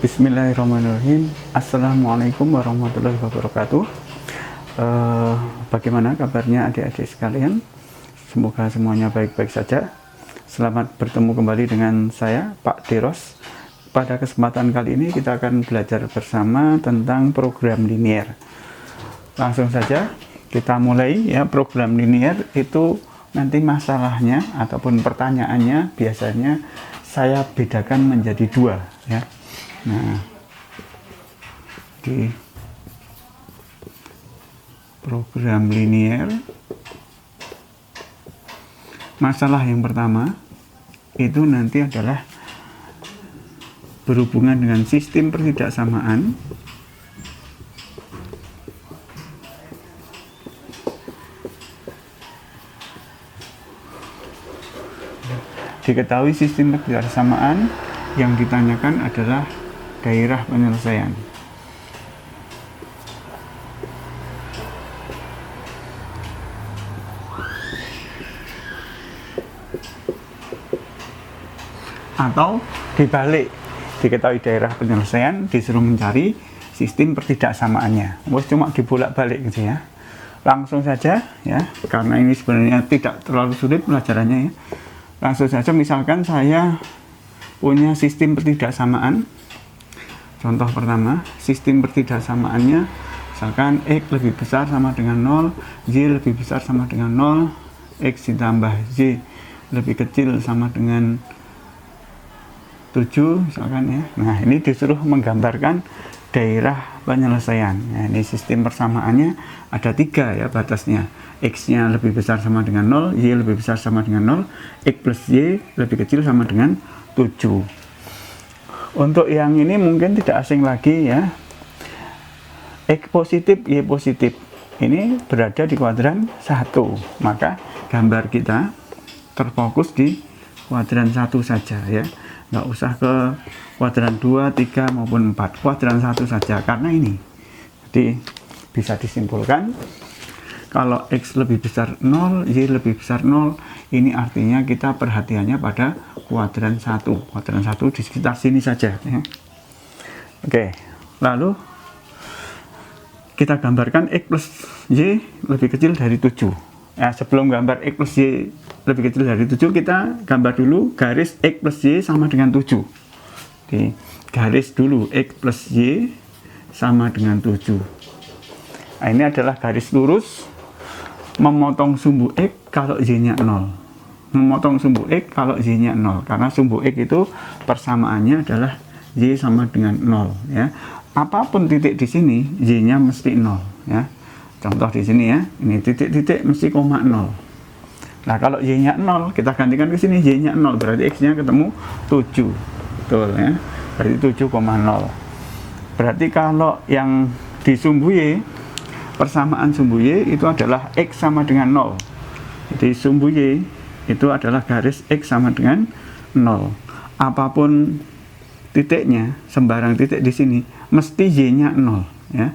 Bismillahirrahmanirrahim. Assalamualaikum warahmatullahi wabarakatuh. Bagaimana kabarnya adik-adik sekalian? Semoga semuanya baik-baik saja. Selamat bertemu kembali dengan saya, Pak Deros. Pada kesempatan kali ini kita akan belajar bersama tentang program linier. Langsung saja kita mulai ya. Program linier itu nanti masalahnya ataupun pertanyaannya biasanya saya bedakan menjadi dua ya. Nah, di program linier masalah yang pertama itu nanti adalah berhubungan dengan sistem pertidaksamaan diketahui sistem pertidaksamaan yang ditanyakan adalah daerah penyelesaian. Atau dibalik, diketahui daerah penyelesaian disuruh mencari sistem pertidaksamaannya. Cuma dibolak-balik gitu ya. Langsung saja ya, karena ini sebenarnya tidak terlalu sulit pelajarannya ya. Langsung saja, misalkan saya punya sistem pertidaksamaan. Contoh pertama, sistem pertidaksamaannya misalkan X lebih besar sama dengan 0, Y lebih besar sama dengan 0, X ditambah Y lebih kecil sama dengan 7 misalkan ya. Nah, ini disuruh menggambarkan daerah penyelesaian. Nah, ini sistem persamaannya ada 3 ya batasnya. X-nya lebih besar sama dengan 0, Y lebih besar sama dengan 0, X plus Y lebih kecil sama dengan 7. Untuk yang ini mungkin tidak asing lagi ya. X positif, Y positif. Ini berada di kuadran 1. Maka gambar kita terfokus di kuadran 1 saja ya. Nggak usah ke kuadran 2, 3 maupun 4. Kuadran 1 saja karena ini. Jadi bisa disimpulkan kalau X lebih besar 0, Y lebih besar 0, ini artinya kita perhatiannya pada kuadran 1. Kuadran 1 di sekitar sini saja ya. Oke, lalu kita gambarkan X plus Y lebih kecil dari 7. Nah, sebelum gambar X plus Y lebih kecil dari 7, kita gambar dulu garis X plus Y sama dengan 7. Di garis dulu X plus Y sama dengan 7. Nah, ini adalah garis lurus memotong sumbu X kalau Y-nya 0. Memotong sumbu X kalau Y-nya 0. Karena sumbu X itu persamaannya adalah Y sama dengan 0 ya. Apapun titik di sini, Y-nya mesti 0 ya. Contoh di sini ya, ini titik-titik mesti koma 0. Nah, kalau Y-nya 0, kita gantikan ke sini Y-nya 0, berarti X-nya ketemu 7. Betul ya. Berarti 7,0. Berarti kalau yang di sumbu Y, persamaan sumbu Y itu adalah X sama dengan 0. Jadi sumbu Y itu adalah garis X sama dengan 0. Apapun titiknya, sembarang titik di sini, mesti Y-nya 0 ya.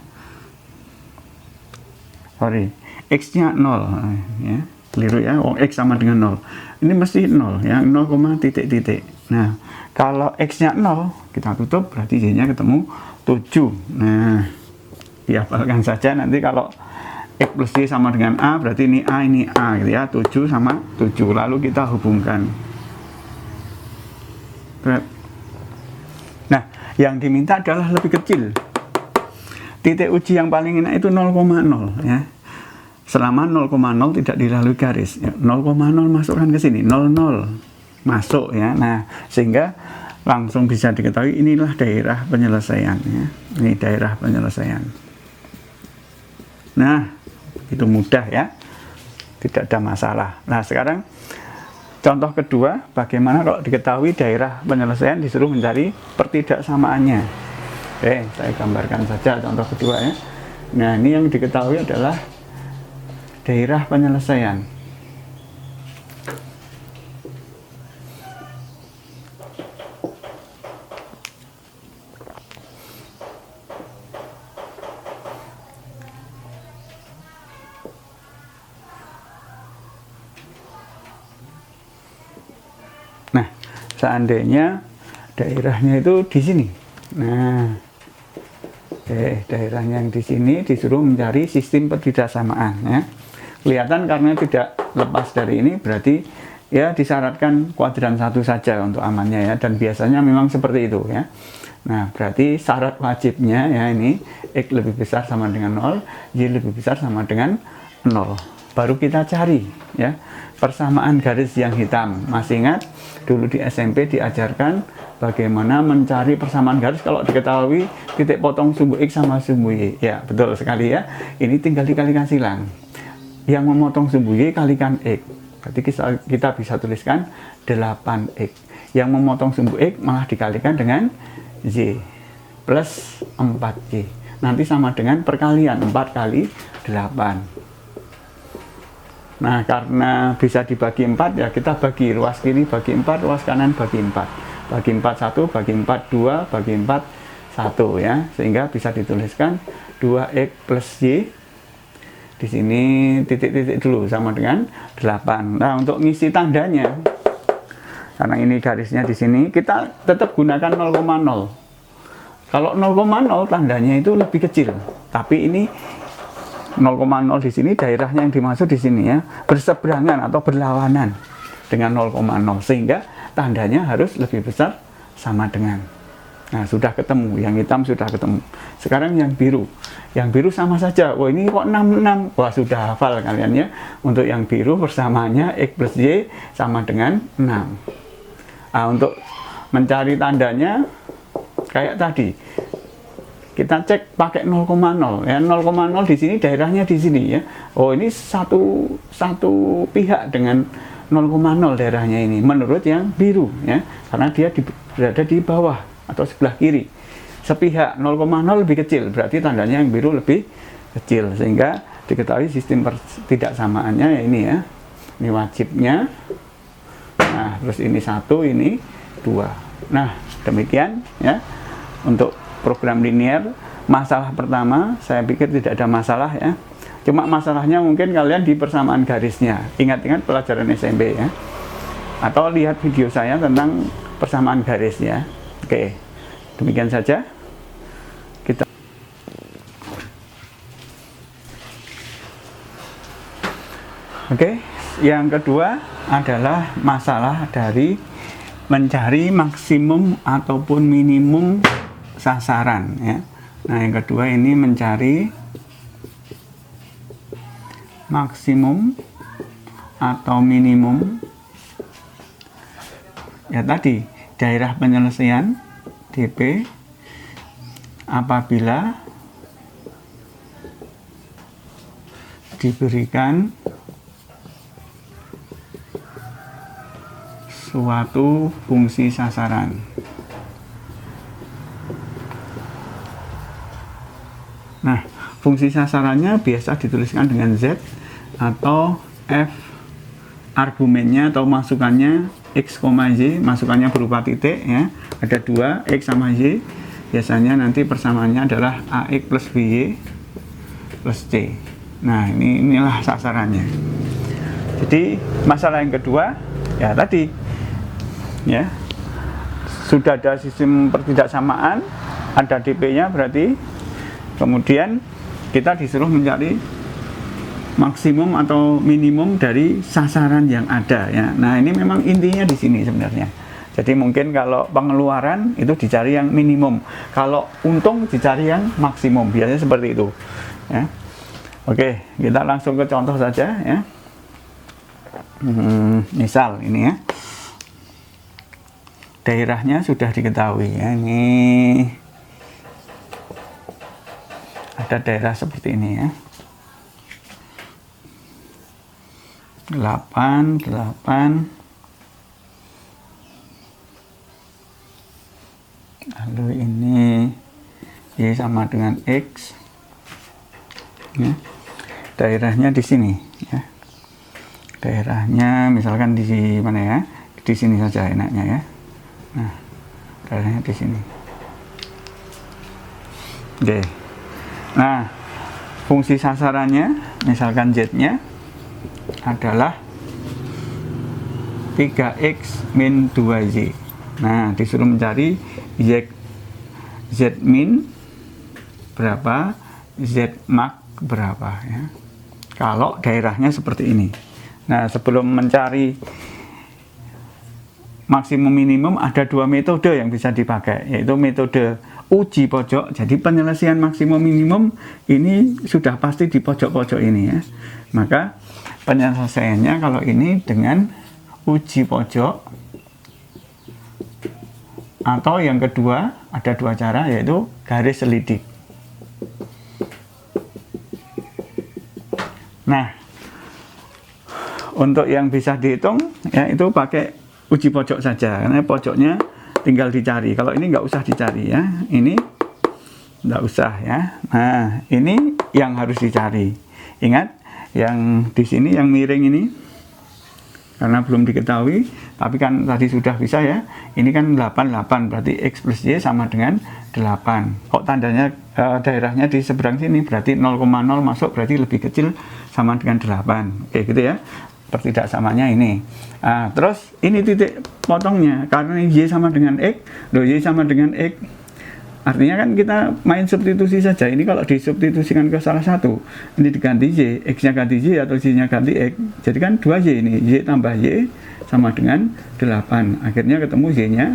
Sorry, X-nya 0 ya. Keliru ya, X sama dengan 0. Ini mesti 0 ya, 0, titik-titik. Nah, kalau X-nya 0, kita tutup, berarti Y-nya ketemu 7. Nah, dihafalkan saja nanti kalau X plus Y sama dengan A, berarti ini A gitu ya, 7 sama 7. Lalu kita hubungkan. Nah, yang diminta adalah lebih kecil. Titik uji yang paling enak itu 0,0 ya. Selama 0,0 tidak dilalui garis ya. 0,0 masukkan ke sini, 00 masuk ya. Nah, sehingga langsung bisa diketahui inilah daerah penyelesaian ya. Ini daerah penyelesaian. Nah, itu mudah ya. Tidak ada masalah. Nah, sekarang contoh kedua, bagaimana kalau diketahui daerah penyelesaian disuruh mencari pertidaksamaannya. Oke, saya gambarkan saja contoh kedua ya. Nah, ini yang diketahui adalah daerah penyelesaian. Nah, seandainya daerahnya itu di sini, Nah, daerahnya yang di sini disuruh mencari sistem pertidaksamaan ya. Kelihatan karena tidak lepas dari ini, berarti ya disyaratkan kuadran 1 saja untuk amannya ya, dan biasanya memang seperti itu ya. Nah, berarti syarat wajibnya ya ini X lebih besar sama dengan 0, Y lebih besar sama dengan 0. Baru kita cari ya persamaan garis yang hitam. Masih ingat dulu di SMP diajarkan bagaimana mencari persamaan garis kalau diketahui titik potong sumbu X sama sumbu Y. Ya, betul sekali ya. Ini tinggal dikalikan silang. Yang memotong sumbu Y kalikan X. Berarti kita bisa tuliskan 8X. Yang memotong sumbu X malah dikalikan dengan Y plus 4Y. Nanti sama dengan perkalian 4 kali 8. Nah, karena bisa dibagi 4 ya kita bagi ruas kiri bagi 4, ruas kanan bagi 4. Bagi 4 1, bagi 4 2, bagi 4 1 ya. Sehingga bisa dituliskan 2X plus Y. Di sini titik-titik dulu sama dengan 8. Nah, untuk ngisi tandanya, karena ini garisnya di sini, kita tetap gunakan 0,0. Kalau 0,0 tandanya itu lebih kecil. Tapi ini 0,0 di sini daerahnya yang dimaksud di sini ya, berseberangan atau berlawanan dengan 0,0 sehingga tandanya harus lebih besar sama dengan. Nah, sudah ketemu, yang hitam sudah ketemu. Sekarang yang biru. Yang biru sama saja. Oh, ini kok 66. Wah, sudah hafal kalian ya. Untuk yang biru persamaannya X plus Y sama dengan 6. Nah, untuk mencari tandanya kayak tadi. Kita cek pakai 0,0 ya. 0,0 di sini daerahnya di sini ya. Oh, ini satu pihak dengan 0,0 daerahnya ini menurut yang biru ya. Karena dia berada di bawah atau sebelah kiri. Sepihak 0,0 lebih kecil, berarti tandanya yang biru lebih kecil, sehingga diketahui sistem pertidaksamaannya ya ini ya. Ini wajibnya. Nah, terus ini 1, ini 2. Nah, demikian ya untuk program linear. Masalah pertama saya pikir tidak ada masalah ya. Cuma masalahnya mungkin kalian di persamaan garisnya. Ingat-ingat pelajaran SMP ya. Atau lihat video saya tentang persamaan garis ya. Oke, demikian saja. Oke, yang kedua adalah masalah dari mencari maksimum ataupun minimum sasaran ya. Nah, yang kedua ini mencari maksimum atau minimum ya tadi daerah penyelesaian DP apabila diberikan suatu fungsi sasaran. Nah, fungsi sasarannya biasa dituliskan dengan Z atau F argumennya atau masukannya X, Y, masukannya berupa titik ya. Ada 2, X sama Y. Biasanya nanti persamaannya adalah AX plus BY plus C. Nah, inilah sasarannya. Jadi, masalah yang kedua ya tadi ya. Sudah ada sistem pertidaksamaan, ada DP-nya berarti. Kemudian kita disuruh mencari maksimum atau minimum dari sasaran yang ada ya. Nah, ini memang intinya di sini sebenarnya. Jadi mungkin kalau pengeluaran itu dicari yang minimum, kalau untung dicari yang maksimum, biasanya seperti itu ya. Oke, kita langsung ke contoh saja ya. Misal ini ya, daerahnya sudah diketahui ya. Ini ada daerah seperti ini ya. 8 lalu ini Y sama dengan X ya. Daerahnya di sini ya. Daerahnya misalkan di mana ya, di sini saja enaknya ya. Nah, daerahnya di sini. Oke. Nah, fungsi sasarannya misalkan Z-nya adalah 3X min 2Y. Nah, disuruh mencari Z min berapa, Z max berapa ya. Kalau daerahnya seperti ini. Nah, sebelum mencari maksimum minimum ada dua metode yang bisa dipakai, yaitu metode uji pojok. Jadi penyelesaian maksimum minimum ini sudah pasti di pojok-pojok ini ya. Maka penyelesaiannya kalau ini dengan uji pojok, atau yang kedua ada dua cara, yaitu garis selidik. Nah, untuk yang bisa dihitung ya itu pakai uji pojok saja, karena pojoknya tinggal dicari. Kalau ini nggak usah dicari ya, ini nggak usah ya. Nah, ini yang harus dicari. Ingat, yang di sini yang miring ini karena belum diketahui, tapi kan tadi sudah bisa ya. Ini kan 88, berarti X plus Y sama dengan 8. Kok tandanya daerahnya di seberang sini, berarti 0,0 masuk, berarti lebih kecil sama dengan 8. Oke gitu ya, pertidaksamanya ini. Terus ini titik potongnya, karena Y sama dengan X, Y sama dengan X, artinya kan kita main substitusi saja. Ini kalau disubstitusikan ke salah satu, ini diganti Y, X-nya ganti Y atau Y-nya ganti X, jadi kan 2Y ini, Y tambah Y sama dengan 8. Akhirnya ketemu Y-nya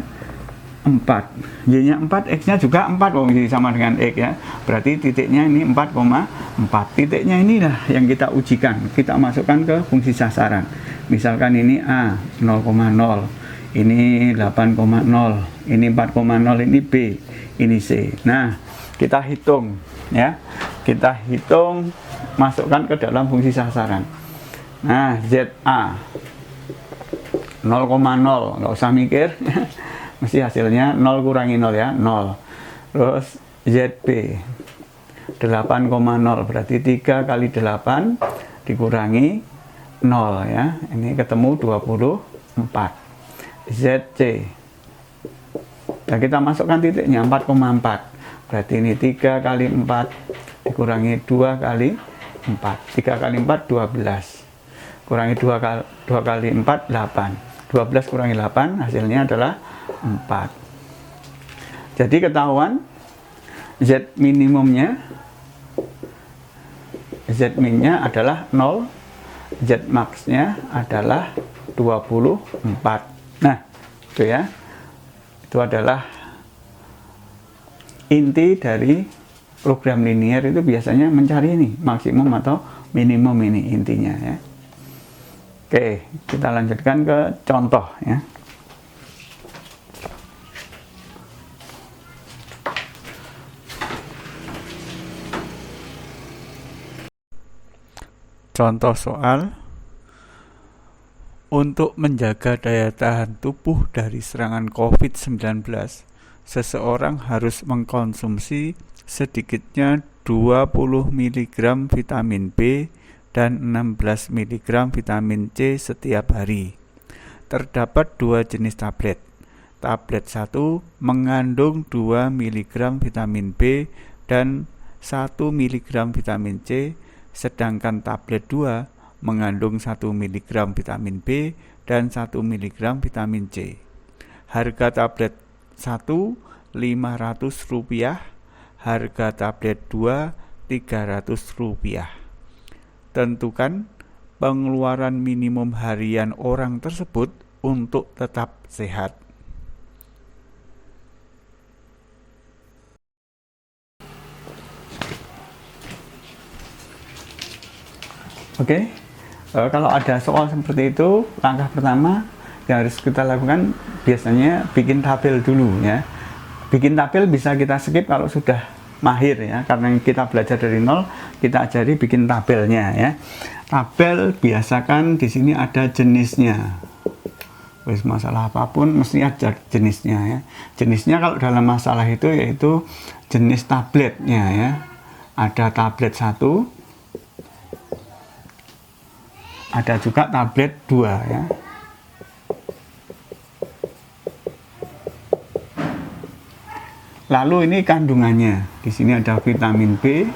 4. Y-nya 4, X-nya juga 4, Y sama dengan X ya. Berarti titiknya ini 4,4. Titiknya inilah yang kita ujikan, kita masukkan ke fungsi sasaran. Misalkan ini A 0,0, ini 8,0, ini 4,0, ini B, ini C. Nah, kita hitung ya. Kita hitung, masukkan ke dalam fungsi sasaran. Nah, ZA 0,0, nggak usah mikir. Mesti hasilnya 0 kurangi 0 ya, 0. Terus ZB 8,0, berarti 3 kali 8 dikurangi 0 ya. Ini ketemu 24. ZC, nah kita masukkan titiknya 4,4, berarti ini 3 kali 4 dikurangi 2 kali 4, 3 kali 4 12, kurangi 2 kali 4 8, 12 kurangi 8 hasilnya adalah 4. Jadi ketahuan Z minimumnya, Z minnya adalah 0, Z maxnya adalah 24. Nah, itu ya. Itu adalah inti dari program linear, itu biasanya mencari ini maksimum atau minimum, ini intinya ya. Oke, kita lanjutkan ke contoh ya. Contoh soal: untuk menjaga daya tahan tubuh dari serangan COVID-19, seseorang harus mengkonsumsi sedikitnya 20 mg vitamin B dan 16 mg vitamin C setiap hari. Terdapat dua jenis tablet. Tablet 1 mengandung 2 mg vitamin B dan 1 mg vitamin C, sedangkan tablet 2 mengandung 1 mg vitamin B dan 1 mg vitamin C. Harga tablet 1 Rp500, harga tablet 2 Rp300. Tentukan pengeluaran minimum harian orang tersebut untuk tetap sehat. Oke. Kalau ada soal seperti itu, langkah pertama yang harus kita lakukan biasanya bikin tabel dulu ya. Bikin tabel bisa kita skip kalau sudah mahir ya, karena kita belajar dari nol, kita ajari bikin tabelnya ya. Tabel biasakan di sini ada jenisnya. Wis masalah apapun mesti ada jenisnya ya. Jenisnya kalau dalam masalah itu yaitu jenis tabletnya ya. Ada tablet 1, ada juga tablet 2 ya. Lalu ini kandungannya. Di sini ada vitamin B.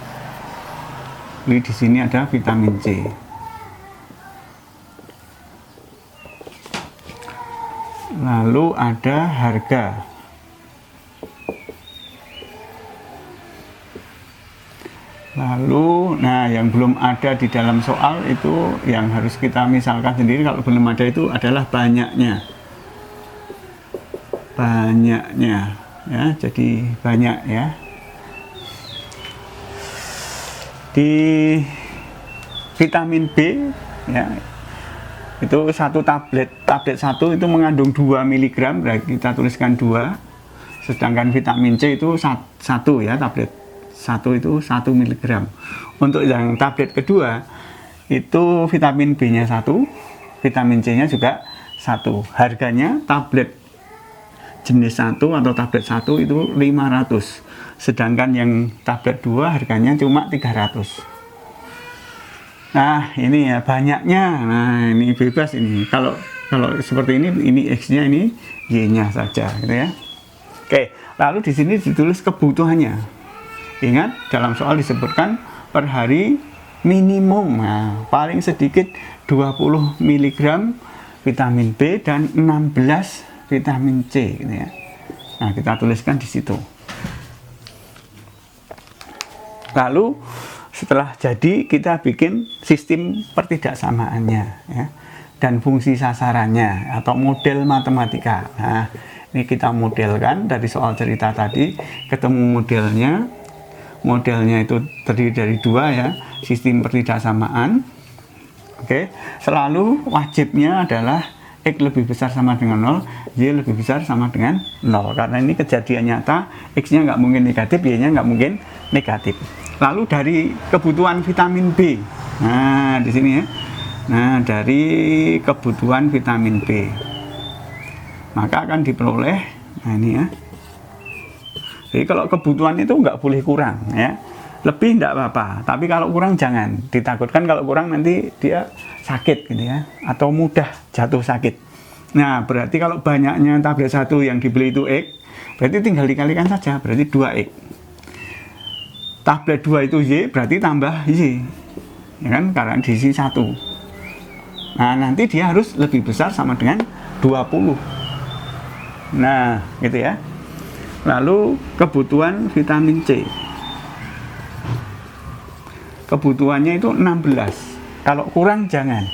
Di sini ada vitamin C. Lalu ada harga. Lalu, nah yang belum ada di dalam soal itu yang harus kita misalkan sendiri kalau belum ada itu adalah banyaknya. Banyaknya, ya, jadi banyak ya. Di vitamin B, ya, itu satu tablet satu itu mengandung 2 mg, kita tuliskan 2. Sedangkan vitamin C itu satu ya, tablet satu itu 1 mg. Untuk yang tablet kedua itu vitamin B-nya 1, vitamin C-nya juga 1. Harganya tablet jenis 1 atau tablet 1 itu 500. Sedangkan yang tablet 2 harganya cuma 300. Nah, ini ya banyaknya. Nah, ini bebas ini. Kalau seperti ini X-nya, ini Y-nya saja gitu ya. Oke, lalu di sini ditulis kebutuhannya. Ingat, dalam soal disebutkan per hari minimum, nah, paling sedikit 20 mg vitamin B dan 16 vitamin C gitu ya. Nah, kita tuliskan di situ. Lalu setelah jadi kita bikin sistem pertidaksamaannya ya, dan fungsi sasarannya atau model matematika. Nah, ini kita modelkan dari soal cerita tadi, ketemu modelnya itu terdiri dari 2 ya, sistem pertidaksamaan. Oke, selalu wajibnya adalah X lebih besar sama dengan 0, Y lebih besar sama dengan 0. Karena ini kejadian nyata, X-nya nggak mungkin negatif, Y-nya nggak mungkin negatif. Lalu dari kebutuhan vitamin B. Nah, di sini ya. Nah, dari kebutuhan vitamin B. Maka akan diperoleh, nah ini ya. Jadi kalau kebutuhan itu nggak boleh kurang ya. Lebih enggak apa-apa, tapi kalau kurang jangan. Ditakutkan kalau kurang nanti dia sakit gitu ya, atau mudah jatuh sakit. Nah, berarti kalau banyaknya tablet 1 yang dibeli itu X, berarti tinggal dikalikan saja, berarti 2X. Tablet 2 itu Y, berarti tambah Y. Ya kan, karena diisi 1. Nah, nanti dia harus lebih besar sama dengan 20. Nah, gitu ya. Lalu kebutuhan vitamin C. Kebutuhannya itu 16. Kalau kurang jangan.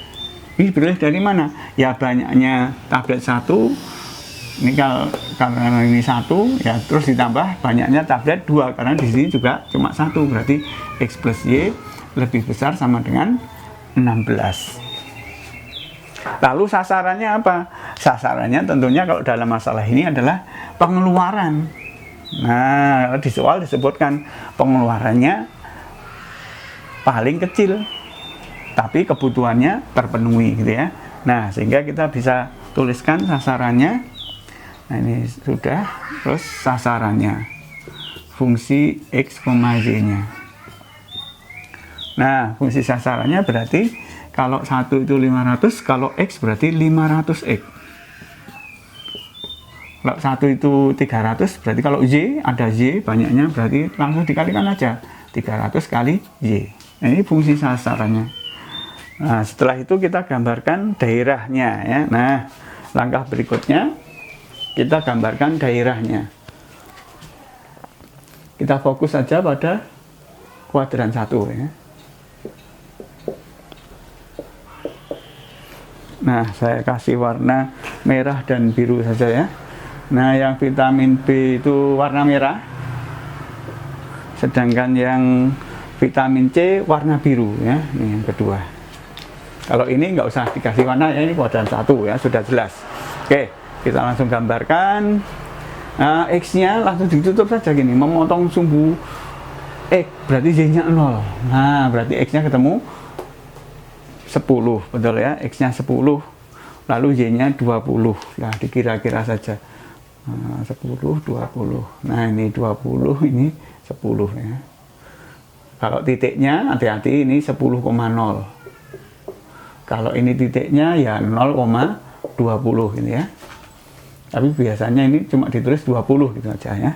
Ini boleh dari mana? Ya banyaknya tablet 1. Ini karena ini 1 ya, terus ditambah banyaknya tablet 2 karena di sini juga cuma 1, berarti X plus Y lebih besar sama dengan 16. Lalu sasarannya apa? Sasarannya tentunya kalau dalam masalah ini adalah pengeluaran. Nah, di soal disebutkan pengeluarannya paling kecil, tapi kebutuhannya terpenuhi gitu ya. Nah, sehingga kita bisa tuliskan sasarannya. Nah, ini sudah, terus sasarannya. Fungsi X, Y-nya. Nah, fungsi sasarannya berarti kalau 1 itu 500, kalau X berarti 500X. Kalau 1 itu 300, berarti kalau Y, ada Y banyaknya, berarti langsung dikalikan aja. 300 kali Y. Nah, ini fungsi sasarannya. Nah, setelah itu kita gambarkan daerahnya ya. Nah, langkah berikutnya kita gambarkan daerahnya. Kita fokus saja pada kuadran 1 ya. Nah, saya kasih warna merah dan biru saja ya. Nah, yang vitamin B itu warna merah. Sedangkan yang vitamin C warna biru ya. Ini yang kedua. Kalau ini nggak usah dikasih warna ya, ini kuadran 1 ya, sudah jelas. Oke, kita langsung gambarkan. Nah, X-nya langsung ditutup saja gini, memotong sumbu X, berarti Y-nya 0. Nah, berarti X-nya ketemu 10, betul ya, X-nya 10, lalu Y-nya 20. Nah, dikira-kira saja. Nah, 10, 20. Nah, ini 20, ini 10 ya. Kalau titiknya, hati-hati, ini 10,0. Kalau ini titiknya ya 0,20 ini ya. Tapi biasanya ini cuma ditulis 20 gitu aja ya.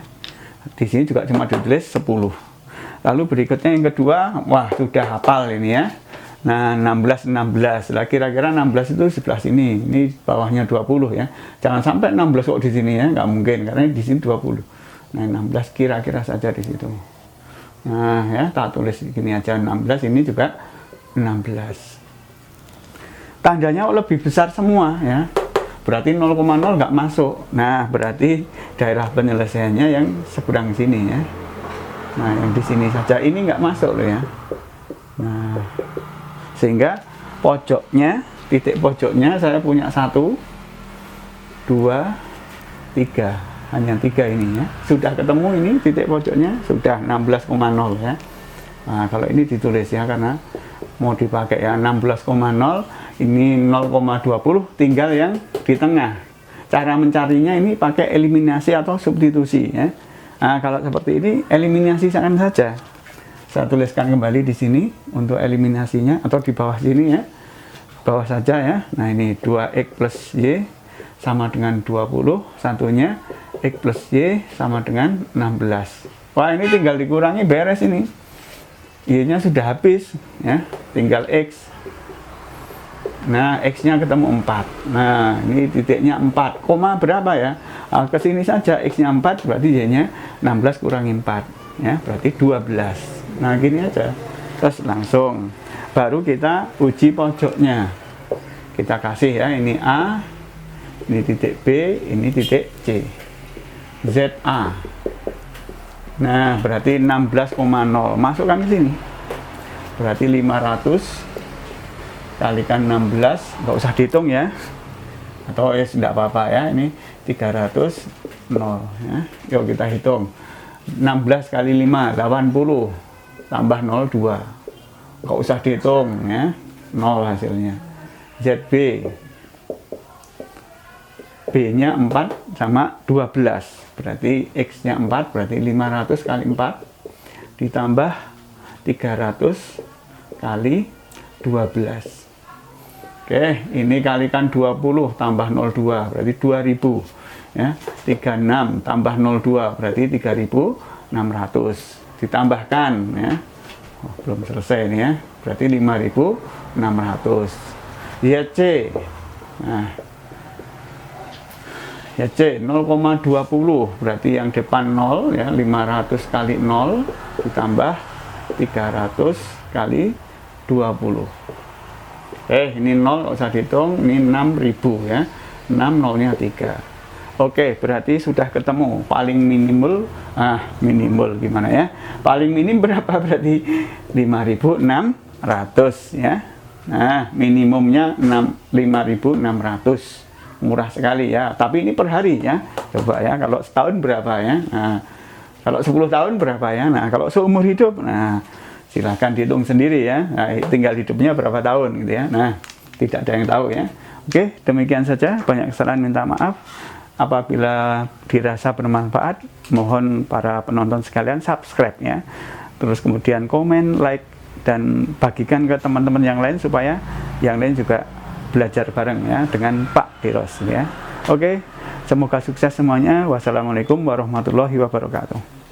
Di sini juga cuma ditulis 10. Lalu berikutnya yang kedua, wah sudah hafal ini ya. Nah, 16 lah, kira-kira 16 itu sebelah sini. Ini bawahnya 20 ya. Jangan sampai 16 kok di sini ya, nggak mungkin karena di sini 20. Nah, 16 kira-kira saja di situ. Nah ya, tak tulis gini aja 16, ini juga 16. Tandanya lebih besar semua ya, berarti 0,0 nggak masuk. Nah berarti daerah penyelesaiannya yang seberang sini ya. Nah yang di sini saja ini nggak masuk loh ya. Nah sehingga pojoknya, titik pojoknya saya punya 1, 2, 3, hanya 3 ini ya. Sudah ketemu ini titik pojoknya, sudah 16,0 ya. Nah kalau ini ditulis ya, karena mau dipakai ya 16,0, ini 0,20, tinggal yang di tengah. Cara mencarinya ini pakai eliminasi atau substitusi ya. Nah kalau seperti ini eliminasi saja. Saya tuliskan kembali di sini untuk eliminasinya, atau di bawah sini ya, bawah saja ya. Nah ini 2x plus y sama dengan 20, satunya x plus y sama dengan 16. Wah ini tinggal dikurangi, beres ini. Y-nya sudah habis ya, tinggal x. Nah x-nya ketemu 4. Nah ini titiknya 4, koma berapa ya? Nah, ke sini saja, x-nya 4 berarti y-nya 16 kurangi 4 ya, berarti 12. Nah gini aja, terus langsung baru kita uji pojoknya. Kita kasih ya, ini A, ini titik B, ini titik C, ZA. Nah berarti 16,0 masukkan ke sini, berarti 500 kalikan 16, nggak usah dihitung ya, atau tidak apa-apa ya, ini 300 0 ya. Yuk kita hitung, 16 kali 5 80, tambah 0 2, nggak usah dihitung ya, 0 hasilnya. ZB, B nya 4 sama 12, berarti X nya 4, berarti 500 kali 4 ditambah 300 kali 12. Oke, ini kalikan 20 tambah 02 berarti 2000 ya. 36 tambah 02 berarti 3600. Ditambahkan ya. Oh, belum selesai ini ya. Berarti 5600. YC. Nah. YC 0,20 berarti yang depan 0 ya, 500 kali 0 ditambah 300 kali 20. Ini 0 nggak usah dihitung, ini 6000 ya, 6 nolnya 3. Oke, berarti sudah ketemu paling minimal, minimal gimana ya, paling minim berapa, berarti 5600 ya. Nah minimumnya 5600, murah sekali ya, tapi ini per hari ya. Coba ya, kalau setahun berapa ya, nah, kalau 10 tahun berapa ya, nah kalau seumur hidup, nah silahkan dihitung sendiri ya. Nah, tinggal hidupnya berapa tahun gitu ya. Nah, tidak ada yang tahu ya. Oke, demikian saja. Banyak kesalahan, minta maaf. Apabila dirasa bermanfaat, mohon para penonton sekalian subscribe ya. Terus kemudian komen, like, dan bagikan ke teman-teman yang lain supaya yang lain juga belajar bareng ya dengan Pak Eros ya. Oke, semoga sukses semuanya. Wassalamualaikum warahmatullahi wabarakatuh.